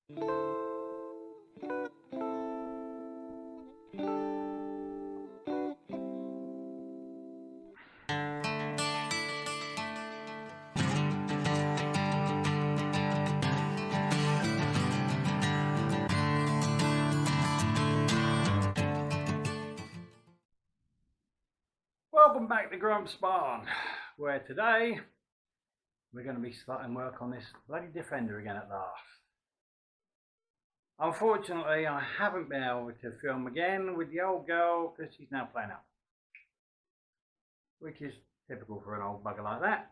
Welcome back to Grump's barn, where today we're going to be starting work on this bloody Defender again at last. Unfortunately, I haven't been able to film again with the old girl because she's now playing up, which is typical for an old bugger like that.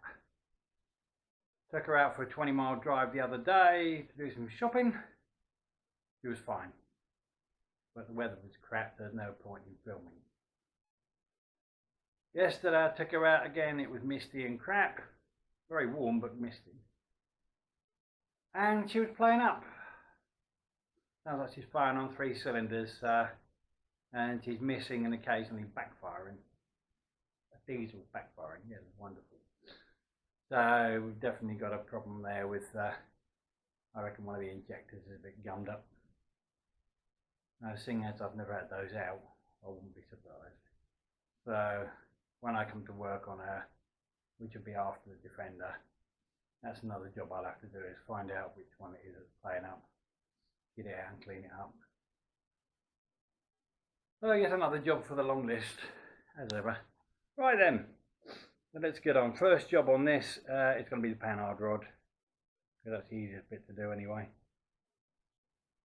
Took her out for a 20-mile drive the other day to do some shopping. She was fine, but the weather was crap, there's no point in filming. Yesterday I took her out again, it was misty and crap, very warm but misty. And she was playing up. Sounds like she's firing on 3 cylinders and she's missing and occasionally backfiring. A diesel backfiring, yeah, wonderful. So we've definitely got a problem there with, I reckon one of the injectors is a bit gummed up. Now seeing as I've never had those out, I wouldn't be surprised. So when I come to work on her, which will be after the Defender, that's another job I'll have to do, is find out which one it is that's playing up, get it out and clean it up. So I guess another job for the long list, as ever. Right then, so let's get on. First job on this is going to be the Panhard rod, because that's the easiest bit to do anyway.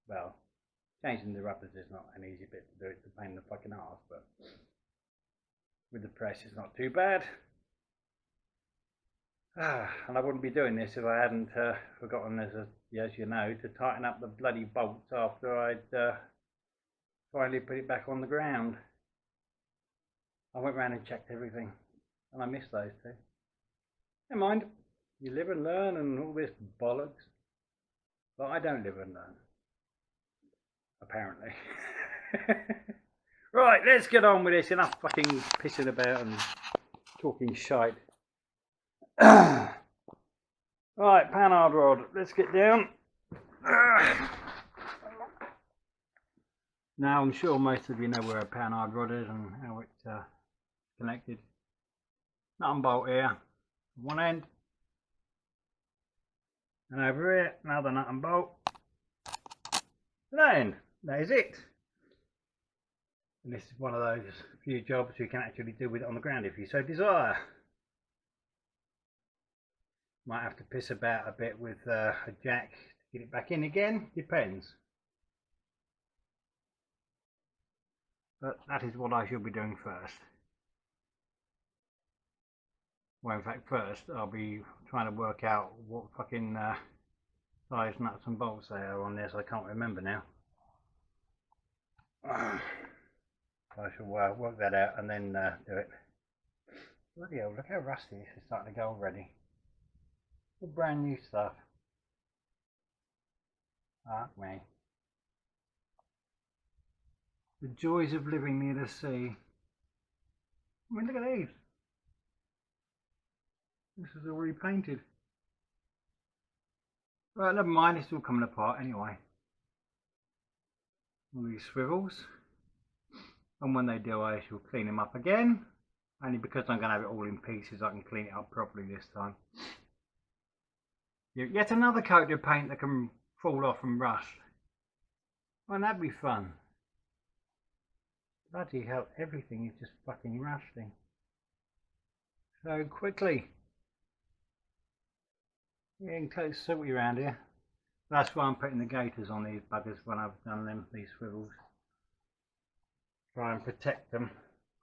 Well, changing the rubbers is not an easy bit to do, it's a pain in the fucking arse, but with the press it's not too bad. And I wouldn't be doing this if I hadn't forgotten, as you know, to tighten up the bloody bolts after I'd finally put it back on the ground. I went round and checked everything and I missed those two. Never mind, you live and learn and all this bollocks. But I don't live and learn, apparently. Right, let's get on with this. Enough fucking pissing about and talking shite. Right, Panhard rod. Let's get down. Now, I'm sure most of you know where a Panhard rod is and how it's connected. Nut and bolt here, one end. And over here, another nut and bolt. That end. That is it. And this is one of those few jobs you can actually do with it on the ground if you so desire. Might have to piss about a bit with a jack to get it back in again, depends. But that is what I should be doing first. Well, in fact, first I'll be trying to work out what fucking size nuts and bolts they are on this. I can't remember now. I shall work that out and then do it. Bloody hell, look how rusty this is starting to go already. All brand new stuff. Fuck me. The joys of living near the sea. I mean, look at these. This is already painted. Right, never mind, it's all coming apart anyway. All these swivels. And when they do, I shall clean them up again. Only because I'm going to have it all in pieces, I can clean it up properly this time. Yet another coat of paint that can fall off and rust. Won't that be fun? Bloody hell, everything is just fucking rusting. So quickly. Yeah, you can totally silty around here. That's why I'm putting the gaiters on these buggers when I've done them, these swivels. Try and protect them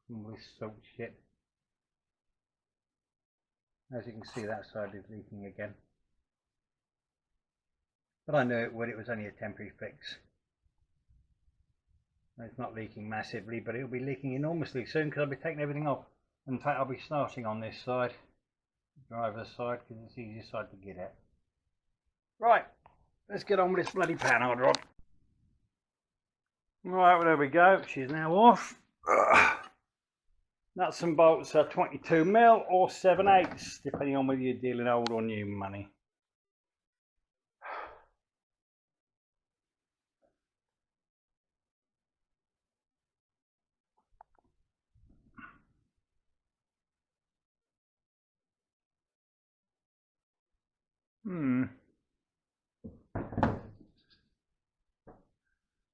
from all this salt shit. As you can see, that side is leaking again. But I knew it would, it was only a temporary fix. It's not leaking massively, but it'll be leaking enormously soon because I'll be taking everything off. In fact, I'll be starting on this side, driver's side, because it's the easiest side to get at. Right, let's get on with this bloody Panhard rod. Right, well, there we go. She's now off. Nuts and bolts are 22mm or 7/8, depending on whether you're dealing old or new money.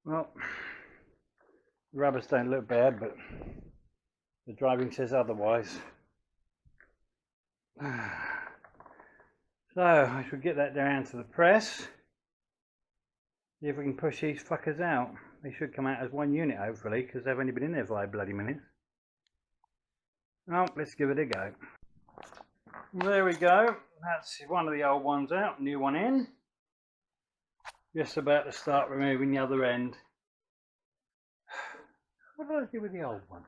Well, the rubbers don't look bad, but the driving says otherwise. So I should get that down to the press. See if we can push these fuckers out. They should come out as one unit hopefully, because they've only been in there 5 bloody minutes. Oh, let's give it a go. There we go. That's one of the old ones out, new one in. Just about to start removing the other end. What did I do with the old one?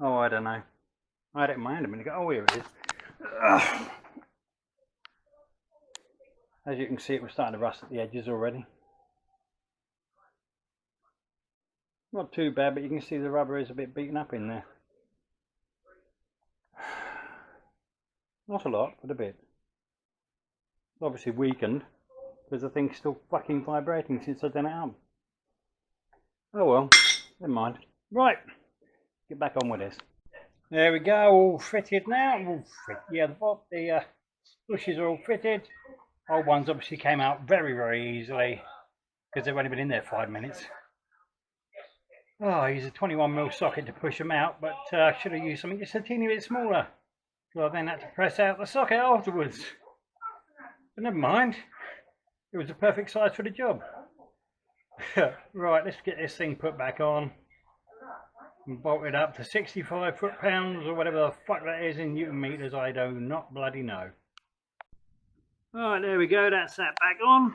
Oh, I don't know. I had it in my hand a minute ago. Oh, here it is. Ugh. As you can see, it was starting to rust at the edges already. Not too bad, but you can see the rubber is a bit beaten up in there. Not a lot, but a bit. It's obviously weakened because the thing's still fucking vibrating since I've done it up. Oh well, never mind. Right, get back on with this. There we go, all fitted now. All fit. Yeah, the bushes are all fitted. Old ones obviously came out very, very easily because they've only been in there 5 minutes. Oh, I used a 21mm socket to push them out, but I should have used something just a teeny bit smaller. So I then had to press out the socket afterwards. But never mind, it was the perfect size for the job. Right, let's get this thing put back on and bolt it up to 65 foot-pounds or whatever the fuck that is in Newton meters. I do not bloody know. Alright, there we go, that's that back on.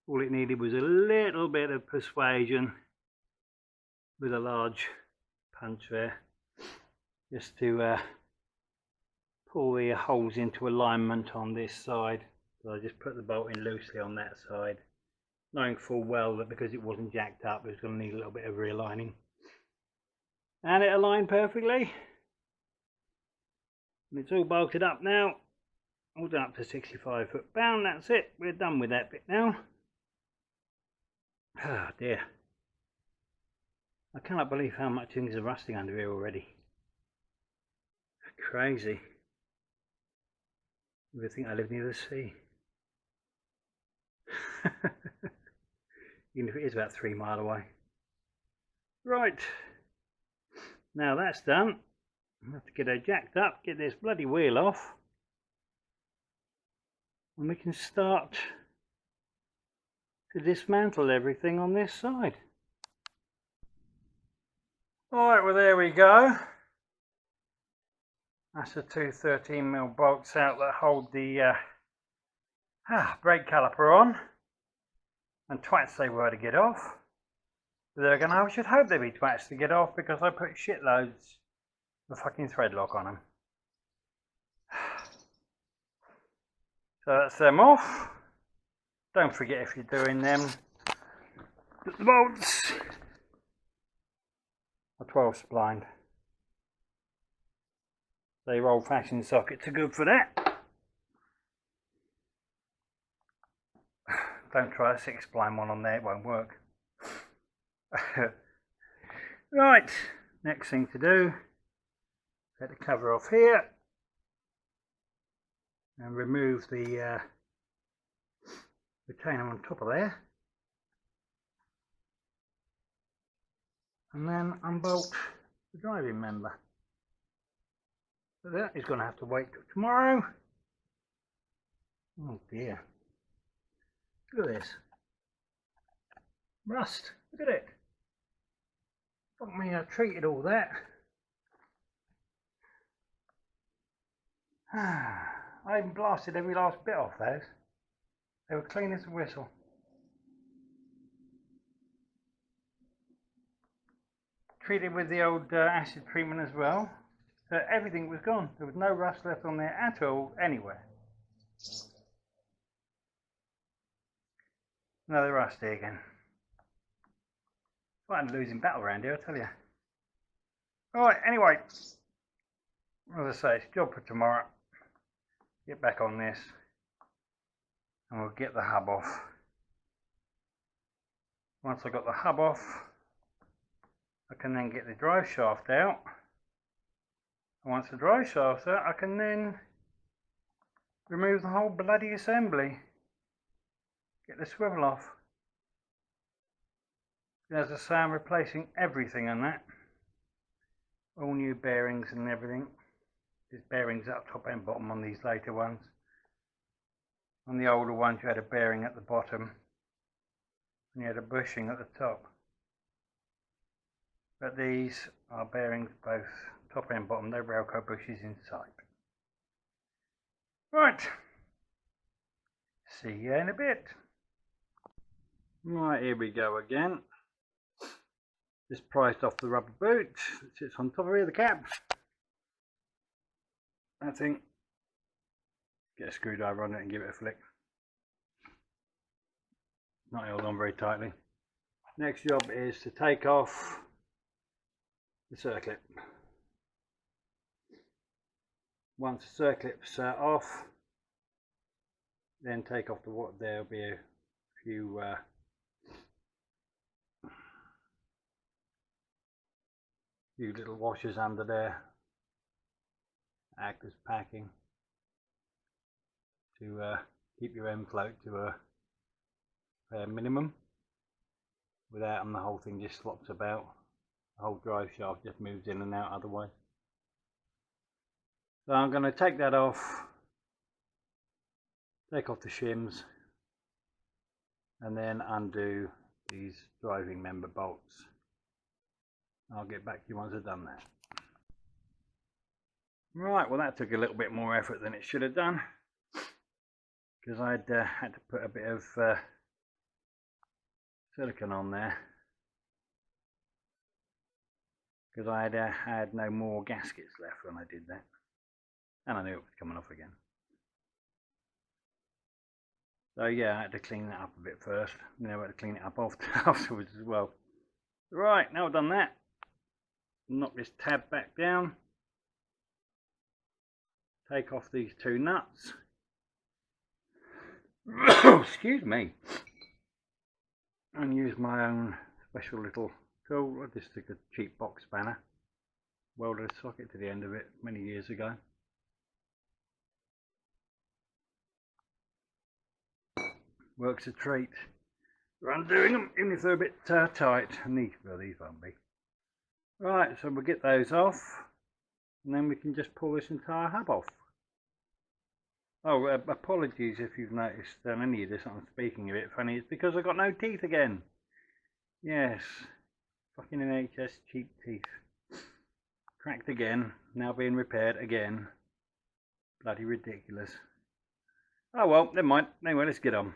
All it needed was a little bit of persuasion with a large punch there, just to pull the holes into alignment on this side. So I just put the bolt in loosely on that side, knowing full well that because it wasn't jacked up, it was going to need a little bit of realigning. And it aligned perfectly. And it's all bolted up now, all done up to 65 foot-pound. That's it, we're done with that bit now. Oh dear, I cannot believe how much things are rusting under here already. Crazy. You would think I live near the sea. Even if it is about 3 miles away. Right, now that's done. I have to get her jacked up, get this bloody wheel off, and we can start to dismantle everything on this side. Alright, well there we go. That's the two 13mm bolts out that hold the brake caliper on. And twats they were to get off. But they're gonna, I should hope they'd be twats to get off because I put shitloads of fucking thread lock on them. So that's them off. Don't forget if you're doing them that the bolts are 12 splined. They old fashioned sockets are good for that. Don't try a 6 spline one on there, it won't work. Right, next thing to do, take the cover off here and remove the retainer on top of there, and then unbolt the driving member. So that is going to have to wait till tomorrow. Oh dear, look at this rust, look at it. Fuck me, I treated all that. I even blasted every last bit off those. They were clean as a whistle. Treated with the old acid treatment as well. So everything was gone. There was no rust left on there at all, anywhere. Another rusty again. Quite a losing battle around here, I tell you. Alright, anyway. As I say, it's a job for tomorrow. Get back on this. And we'll get the hub off. Once I've got the hub off, I can then get the drive shaft out Once the drive shaft's out, I can then remove the whole bloody assembly. Get the swivel off. As I say, I'm replacing everything on that. All new bearings and everything. There's bearings up top and bottom on these later ones. On the older ones you had a bearing at the bottom and you had a bushing at the top. But these are bearings both top and bottom, no Velcro bushes inside. Right, see you in a bit. Right, here we go again. Just prized off the rubber boot that sits on top of here, the cap. I think, get a screwdriver on it and give it a flick. Not held on very tightly. Next job is to take off the circlip. Once the circlip's off, then take off the what. There'll be a few little washers under there, act as packing to keep your end float to a fair minimum. Without them, the whole thing just slops about. The whole drive shaft just moves in and out otherwise. So I'm going to take that off, take off the shims, and then undo these driving member bolts. I'll get back to you once I've done that. Right, well that took a little bit more effort than it should have done, because I'd had to put a bit of silicone on there, because I had no more gaskets left when I did that, and I knew it was coming off again. So yeah, I had to clean that up a bit first, and then I had to clean it up afterwards as well. Right, now I've done that, knock this tab back down, take off these two nuts. Excuse me. And use my own special little tool. I just took a cheap box spanner, welded a socket to the end of it many years ago. Works a treat. We're undoing them, even if they're a bit tight, and these won't be. Right, so we'll get those off, and then we can just pull this entire hub off. Oh, apologies if you've noticed any of this, I'm speaking a bit funny, it's because I've got no teeth again. Yes, fucking NHS cheap teeth. Cracked again, now being repaired again. Bloody ridiculous. Oh well, never mind. Anyway, let's get on.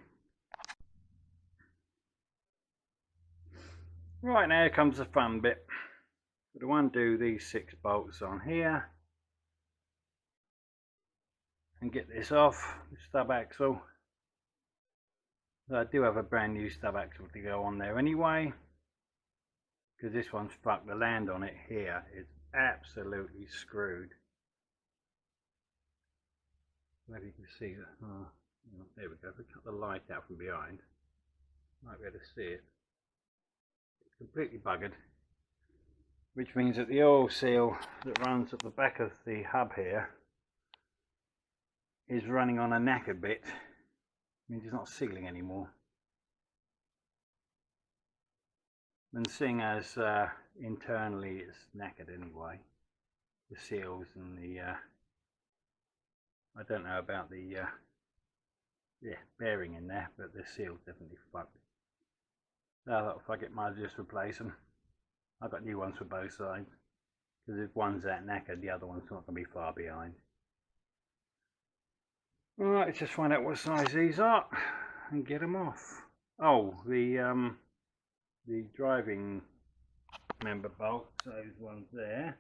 Right, now comes the fun bit. So to undo these 6 bolts on here and get this off, the stub axle. So I do have a brand new stub axle to go on there anyway, because this one's fucked. The land on it here is absolutely screwed. Maybe you can see that. Oh, there we go. If we cut the light out from behind, might be able to see it. It's completely buggered, which means that the oil seal that runs at the back of the hub here is running on a knackered bit. It means it's not sealing anymore. And seeing as internally it's knackered anyway, the seals and the I don't know about the bearing in there, but the seal's definitely fucked. So I thought if I get mine, I'll just replace them. I've got new ones for both sides, because if one's that knackered, the other one's not going to be far behind. Alright, let's just find out what size these are and get them off. Oh, the driving member bolts, those ones there,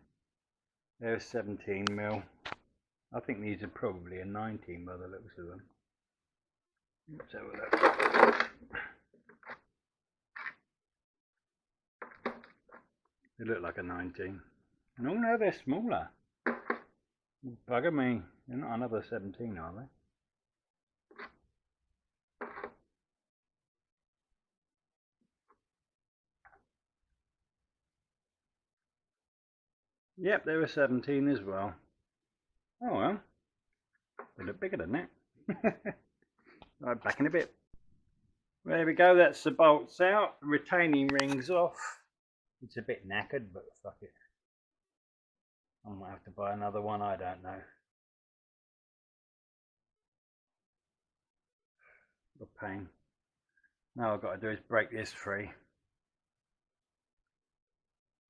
they're 17mm. I think these are probably a 19 by the looks of them. Let's have a look. They look like a 19. No, no, they're smaller. Bugger me. They're not another 17, are they? Yep, there are 17 as well. Oh well, they look bigger than that. Right, back in a bit. There we go, that's the bolts out, the retaining rings off. It's a bit knackered, but fuck it. I might have to buy another one, I don't know. What a pain. Now I've got to do is break this free.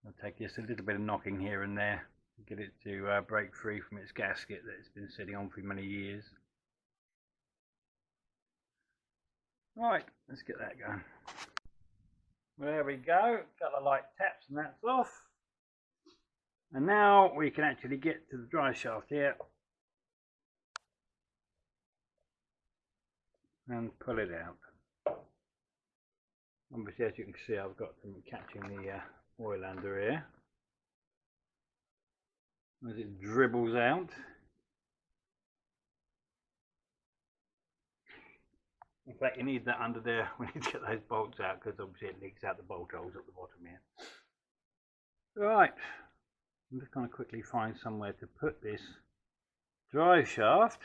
I'll take just a little bit of knocking here and there to get it to break free from its gasket that it's been sitting on for many years. Right, let's get that going. There we go, got the light taps and that's off. And now we can actually get to the drive shaft here and pull it out. Obviously, as you can see, I've got them catching the oil under here as it dribbles out. In fact, you need that under there when you get those bolts out, because obviously it leaks out the bolt holes at the bottom here. Right, I'm just going to quickly find somewhere to put this drive shaft.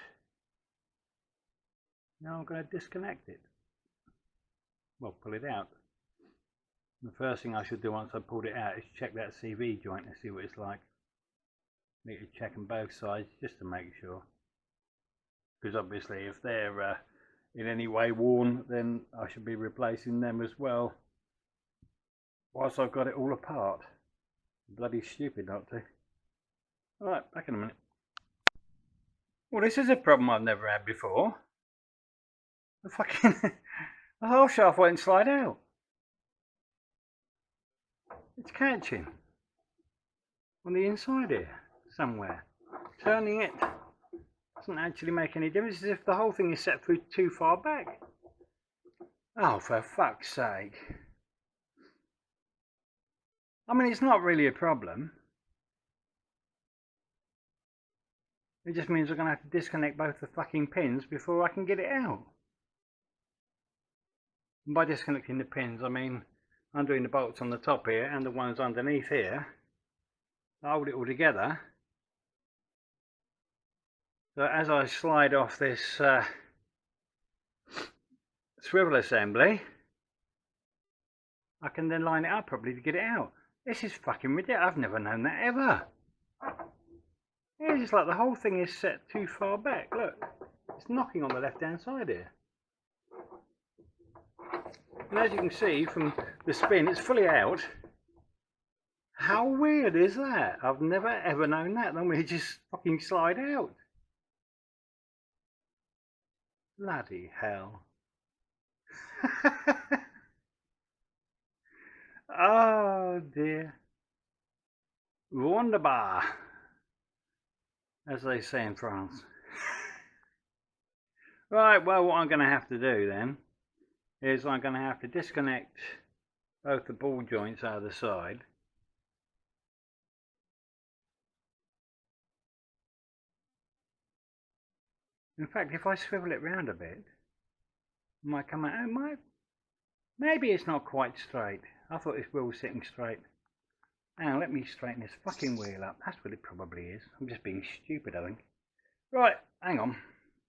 Now I'm going to disconnect it. Well, pull it out. The first thing I should do once I pulled it out is check that CV joint and see what it's like. Need to check on both sides just to make sure. Because obviously if they're in any way worn, then I should be replacing them as well. Whilst I've got it all apart. Bloody stupid not to. Alright, back in a minute. Well, this is a problem I've never had before. The fucking the half shaft won't slide out. It's catching on the inside here somewhere. Turning it doesn't actually make any difference, as if the whole thing is set through too far back. Oh, for fuck's sake. I mean, it's not really a problem. It just means I'm going to have to disconnect both the fucking pins before I can get it out. And by disconnecting the pins, I mean undoing the bolts on the top here and the ones underneath here. I hold it all together. So as I slide off this swivel assembly, I can then line it up properly to get it out. This is fucking ridiculous. I've never known that ever. It's just like the whole thing is set too far back. Look, it's knocking on the left hand side here. And as you can see from the spin, it's fully out. How weird is that? I've never ever known that. Normally it just fucking slide out. Bloody hell. Oh dear. Wunderbar, as they say in France. Right, well, what I'm going to have to do then is I'm going to have to disconnect both the ball joints out of the side. In fact, if I swivel it round a bit, it might come out. It might. Maybe it's not quite straight. I thought this wheel was sitting straight. Now let me straighten this fucking wheel up. That's what it probably is. I'm just being stupid, I think. Right, hang on. I'm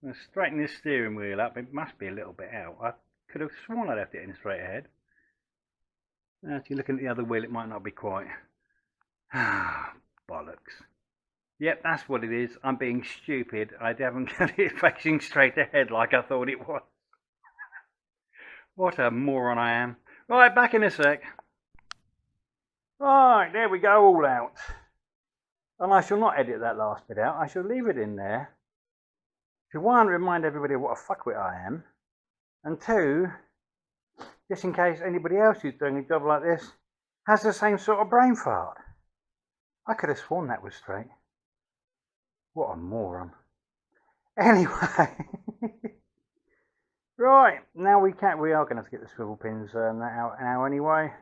going to straighten this steering wheel up. It must be a little bit out. I could have sworn I left it in straight ahead. Now, if you're looking at the other wheel, it might not be quite. Ah, bollocks. Yep, that's what it is. I'm being stupid. I haven't got it facing straight ahead like I thought it was. What a moron I am. Right, back in a sec. Right, there we go, all out. And I shall not edit that last bit out. I shall leave it in there to one, remind everybody what a fuckwit I am, and two, just in case anybody else who's doing a job like this has the same sort of brain fart. I could have sworn that was straight. What a moron. Anyway, right, now we are going to have to get the swivel pins out now anyway.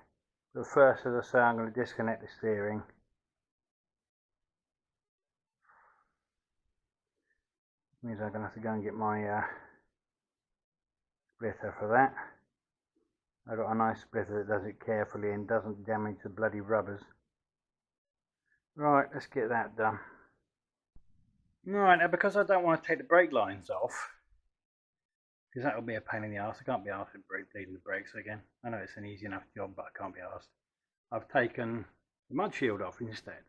But first, as I say, I'm going to disconnect the steering. Means I'm going to have to go and get my splitter for that. I've got a nice splitter that does it carefully and doesn't damage the bloody rubbers. Right, let's get that done. Right, now because I don't want to take the brake lines off, because that will be a pain in the arse. I can't be arsed with bleeding the brakes again. I know it's an easy enough job, but I can't be arsed. I've taken the mud shield off instead,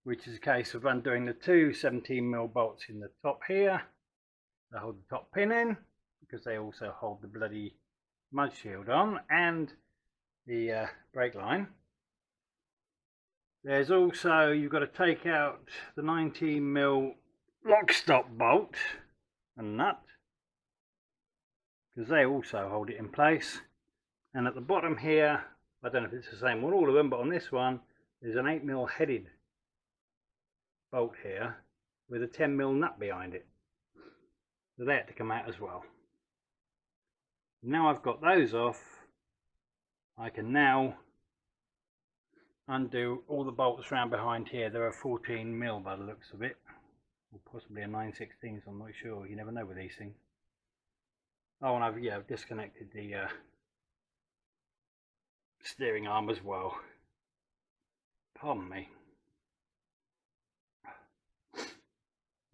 which is a case of undoing the two 17mm bolts in the top here that hold the top pin in, because they also hold the bloody mud shield on and the brake line. There's also, you've got to take out the 19mm lock stop bolt and nut, because they also hold it in place. And at the bottom here, I don't know if it's the same on all of them, but on this one there's an 8mm headed bolt here with a 10mm nut behind it, so they had to come out as well. Now I've got those off, I can now undo all the bolts around behind here. There are 14mm by the looks of it, or possibly a 9/16, I'm not sure, you never know with these things. Oh, and I've disconnected the steering arm as well. Pardon me.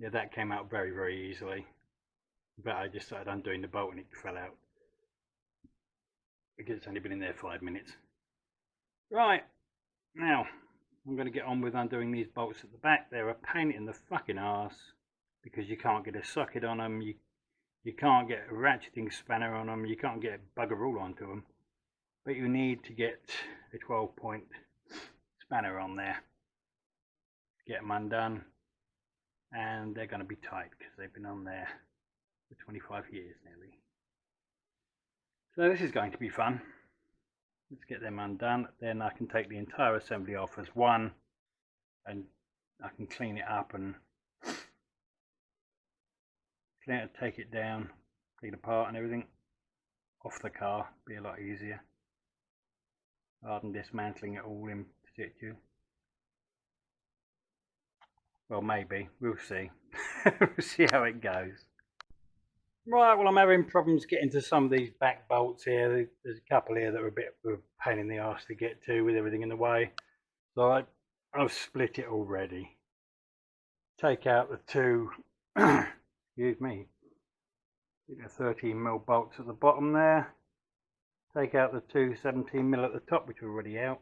Yeah, that came out very, very easily, but I just started undoing the bolt and it fell out because it's only been in there 5 minutes. Right, now I'm going to get on with undoing these bolts at the back. They're a pain in the fucking arse because you can't get a socket on them, you can't get a ratcheting spanner on them, you can't get bugger all onto them, but you need to get a 12-point spanner on there to get them undone, and they're going to be tight because they've been on there for 25 years nearly. So this is going to be fun. Let's get them undone, then I can take the entire assembly off as one and I can clean it up and take it down, take it apart and everything off the car. Be a lot easier rather than dismantling it all in situ. Well, maybe, we'll see. We'll see how it goes. Right, well, I'm having problems getting to some of these back bolts here. There's a couple here that are a bit of a pain in the arse to get to with everything in the way. So I've split it already. Take out the two, excuse me, 13mm bolts at the bottom there. Take out the two 17mm at the top, which are already out.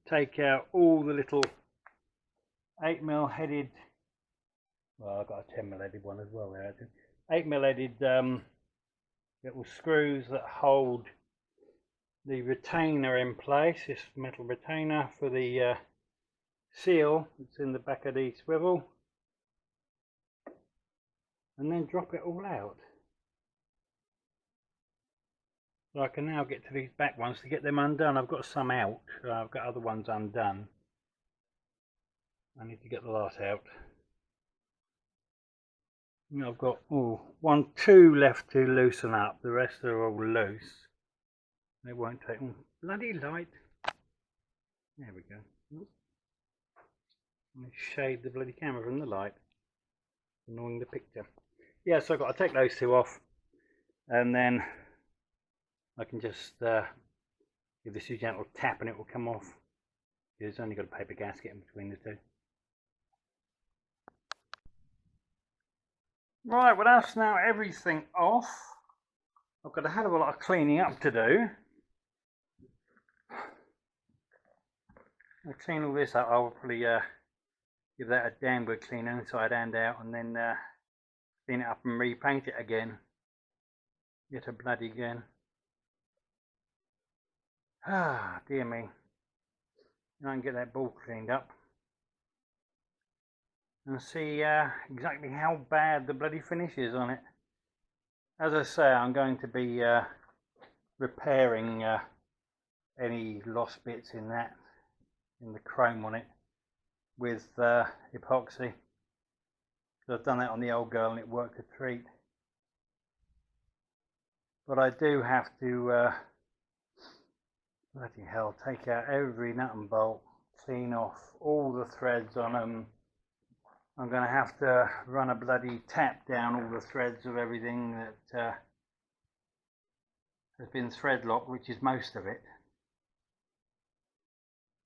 Take out all the little 8mm headed, well, I've got a 10mm headed one as well there. 8mm headed little screws that hold the retainer in place, this metal retainer for the seal that's in the back of the swivel, and then drop it all out. So I can now get to these back ones to get them undone. I've got some out, I've got other ones undone. I need to get the lot out. I've got two left to loosen up. The rest are all loose. It won't take them. Bloody light. There we go. Let me shade the bloody camera from the light. Annoying the picture. Yeah, so I've got to take those two off, and then I can just give this a gentle tap and it will come off. It's only got a paper gasket in between the two. Right, well, that's now everything off. I've got a hell of a lot of cleaning up to do. I'll clean all this up. I'll probably give that a damn good clean inside and out, and then clean it up and repaint it again. Yet a bloody again. Ah, dear me. And I can get that ball cleaned up and see exactly how bad the bloody finish is on it. As I say, I'm going to be repairing any lost bits in the chrome on it with epoxy. So I've done that on the old girl and it worked a treat. But I do have to bloody hell, take out every nut and bolt, clean off all the threads on them. I'm going to have to run a bloody tap down all the threads of everything that has been thread locked, which is most of it.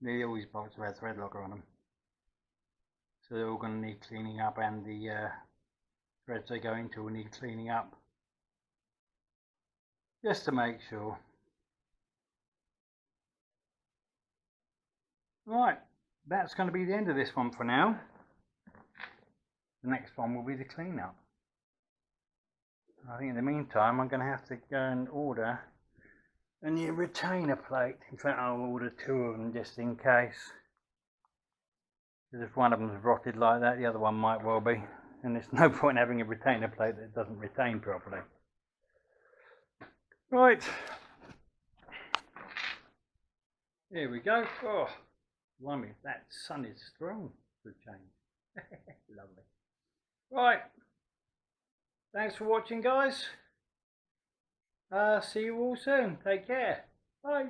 Nearly all these bolts have had thread locker on them, so they're all going to need cleaning up, and the threads they go into will need cleaning up, just to make sure. Right, that's going to be the end of this one for now. The next one will be the cleanup. I think in the meantime I'm going to have to go and order a new retainer plate. In fact, I'll order 2 of them just in case. Because if one of them's rotted like that, the other one might well be. And there's no point having a retainer plate that doesn't retain properly. Right. Here we go. Oh, blimey, that sun is strong for a change. Lovely. Right. Thanks for watching, guys. See you all soon. Take care. Bye.